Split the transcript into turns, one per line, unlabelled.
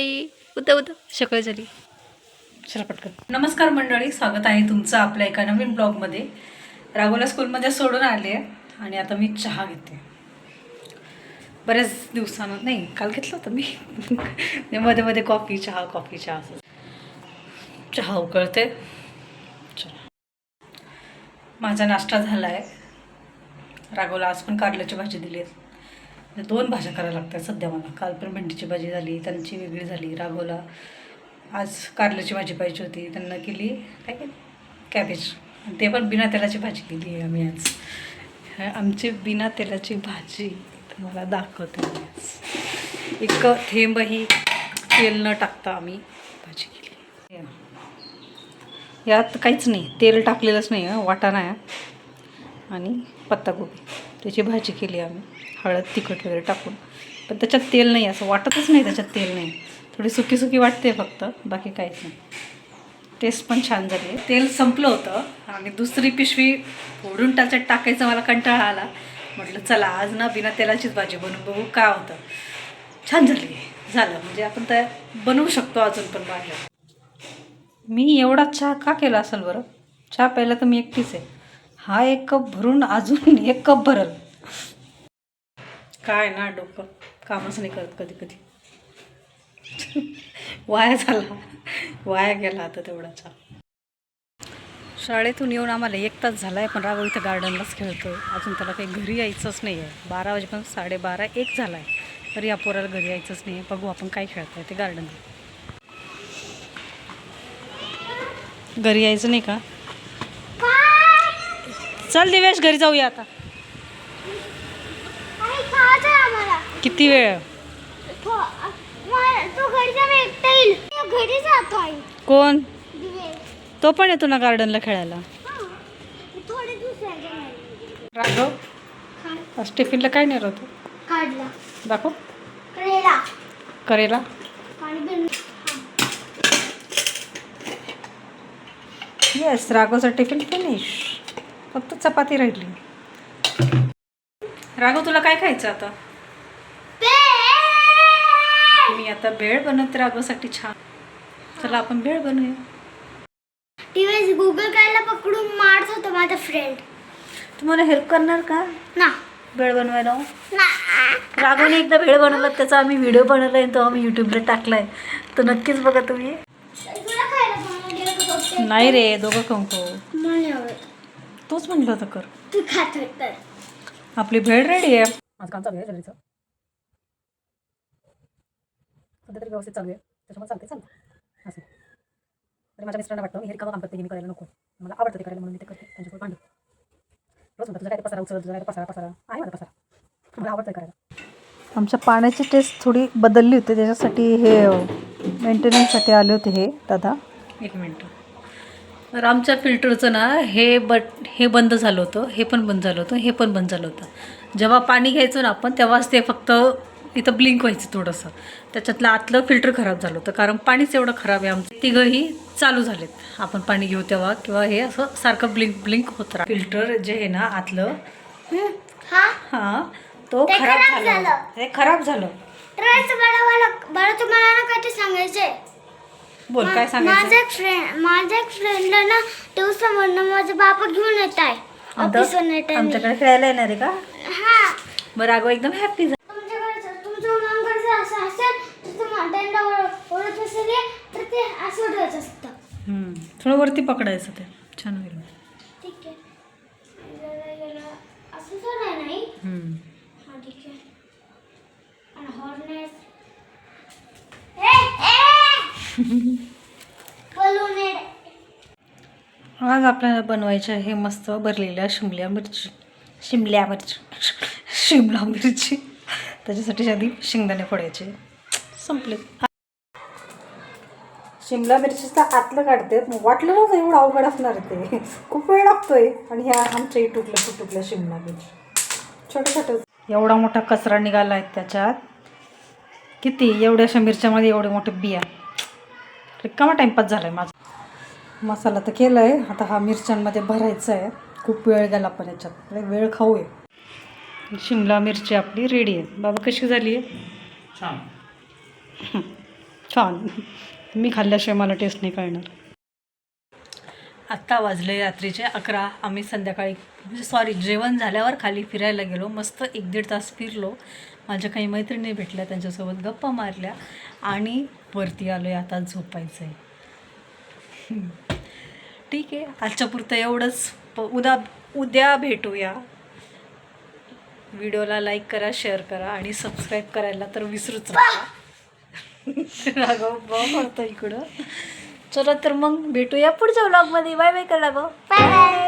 बाई उद्या सकाळी झाली. चला पटकन. नमस्कार मंडळी, स्वागत आहे तुमचं आपल्या एका नवीन ब्लॉगमध्ये. राघोला स्कूलमध्ये सोडून आले आणि आता मी चहा घेते. बऱ्याच दिवसानं नाही, काल घेतलं होतं मी मध्ये मध्ये कॉफी चहा असं. चहा उकळते. चला, माझा नाश्ता झाला आहे. राघोला आज पण कारल्याची भाजी दिली आहे. 2 भाज्या करायला लागतात सध्या मला. काल पण भेंडीची भाजी झाली, त्यांची वेगळी झाली. राघोला आज कारल्याची भाजी पाहिजे होती, त्यांना केली काय केली कॅबेज. ते पण बिना तेलाची भाजी केली आहे आम्ही आज. आमची बिना तेलाची भाजी तुम्हाला दाखवते मी आज. एक थेंबही तेल न टाकता आम्ही भाजी केली. यात काहीच नाही, तेल टाकलेलंच नाही. वाटाणा आहे आणि पत्तागोबी, त्याची भाजी केली आम्ही हळद तिखट वगैरे टाकून. पण त्याच्यात तेल नाही, असं वाटतच नाही त्याच्यात तेल नाही. थोडी सुकी सुकी वाटते फक्त, बाकी काहीच नाही. टेस्ट पण छान झाली. तेल संपलं होतं आणि दुसरी पिशवी फोडून त्याच्यात टाकायचं मला कंटाळा आला. म्हटलं चला आज ना बिना तेलाचीच भाजी बनवून बघू काय होतं. छान झालं म्हणजे आपण तर बनवू शकतो अजून पण भाज्या. मी एवढा चहा का केला असेल बरं? चहा प्यायला तर मी एकटीच आहे. हा 1 कप भरून अजून 1 कप भरल. काय ना डोकं कामच नाही करत कधी कधी. वाया गेला आता तेवढा चहा. शाळेतून येऊन आम्हाला 1 तास झाला आहे, पण राघव इथं गार्डनलाच खेळतो आहे. अजून त्याला काही घरी यायचंच नाही आहे. 12 वाजेपर्यंत 12:30 1 झाला आहे, तरी या पोराला घरी यायचंच नाही आहे. बघू आपण काय खेळतो आहे ते गार्डनला. घरी यायचं नाही का? चल दिवेश घरी जाऊया आता. किती वेळ? कोण? तो पण येतो ना गार्डनला खेळायला. राघव आज टिफिनला काय नाही राहतो? दाखव. करेला. येस, राघवचा टिफिन फिनिश. फक्त चपाती राहिली. राघव तुला काय खायचं आता? मी आता भेळ बनवते राघवसाठी छान. चला आपण भेळ बनवूया.
टीव्ही गुगल करायला पकडून मारत होता माझा फ्रेंड.
तुम्हाला हेल्प करणार का
ना
भेळ बनवायला? राघवने एकदा भेळ बनवला, त्याचा आम्ही व्हिडिओ बनवला आहे, तो आम्ही यूट्यूबला टाकलाय, तर नक्कीच बघा तुम्ही. नाही रे, दोघं खाऊ. तूच म्हटलं होतं कर.
तू खात होता.
आपली भेळ रेडी आहे. आज काम चालू आहे जरीचं. सध्या तरी व्यवस्थित चालू आहे, त्याच्यामुळे चालतं असं. तरी माझ्या मिस्टरांना वाटतं मी हे रिकामं काम करते, मी करायला नको. मला आवडतं ते करायला म्हणून मी ते करते. त्यांच्याकडे भांडू रोज म्हणतात तुझा काय पसारा उचल, तुझा काय पसारा आहे माझा पसारा. मला आवडतं करायला. आमच्या पाण्याची टेस्ट थोडी बदलली होती, त्याच्यासाठी हे मेंटेनन्ससाठी आले होते हे दादा. 1 मिनटं. तर आमच्या फिल्टरचं ना हे बंद झालं होतं, हे पण बंद झालं होतं, हे पण बंद झालं होतं. जेव्हा पाणी घ्यायचो ना आपण, तेव्हाच ते फक्त इथं ब्लिंक व्हायचं थोडंसं. त्याच्यातलं आतलं फिल्टर खराब झालं होतं, कारण पाणीच एवढं खराब आहे आमचं. तिघंही चालू झालेत. आपण पाणी घेऊ तेव्हा किंवा हे असं सारखं ब्लिंक होत राहतं. फिल्टर जे आहे ना आतलं, हां तो खराब झाला. हे खराब झालं.
मला तुम्हाला ना काय सांगायचंय.
बोल काय सांगायचं?
माझ्या फ्रेंडला ना दिवसामधनं माझा बाबा घेऊन येत आहे
आमच्याकडे खेळायला येणार आहे का?
हा.
बरं राघव एकदम हॅपी झाला.
तुमचं नाम असं असेल तर तुम्हाला ओळख असेल तर ते असं उडवायचं असतं.
थोडं वरती पकडायचं, ते छान होईल.
ठीक आहे. असं सोडाय नाही. हा ठीक आहे. आणि हॉर्नेस
आज आपल्याला बनवायचं आहे मस्त भरलेल्या शिमला मिरची. त्याच्यासाठी आधी शेंगदाणे फोडायचे. संपले. शिमला मिरचीचं आतलं काढते. वाटलं नव्हतं एवढं अवघड असणार आहे ते. खूप वेळ लागतोय. आणि ह्या आमच्या इटुकल्या शिमला मिरची छोटे. एवढा मोठा कचरा निघाला आहे त्याच्यात. किती एवढ्याशा मिरच्यामध्ये एवढे मोठे बिया. रिकामा टाईमपास झाला आहे माझा. मसाला तर केला आहे, आता हा मिरच्यांमध्ये भरायचा आहे. खूप वेळ गेला पण याच्यात, वेळ खाऊ आहे. शिमला मिरची आपली रेडी आहे. बाबा कशी झाली आहे?
छान.
छान. मी खाल्ल्याशिवाय मला टेस्ट नाही कळणार. आत्ता वाजले रात्रीचे 11. आम्ही संध्याकाळी म्हणजे सॉरी जेवण झाल्यावर खाली फिरायला गेलो. मस्त 1-1.5 तास फिरलो. माझ्या काही मैत्रिणी भेटल्या, त्यांच्यासोबत गप्पा मारल्या आणि वरती आलो आहे. आता झोपायचं आहे. ठीक आहे, आजच्या पुरतं एवढंच. उद्या भेटूया. व्हिडिओला लाईक करा, शेअर करा आणि सबस्क्राईब करायला तर विसरूच नका. राघव करतो इकडं. चला तर मग भेटूया पुढच्या व्लॉगमध्ये. बाय बाय करा गो.
Bye bye.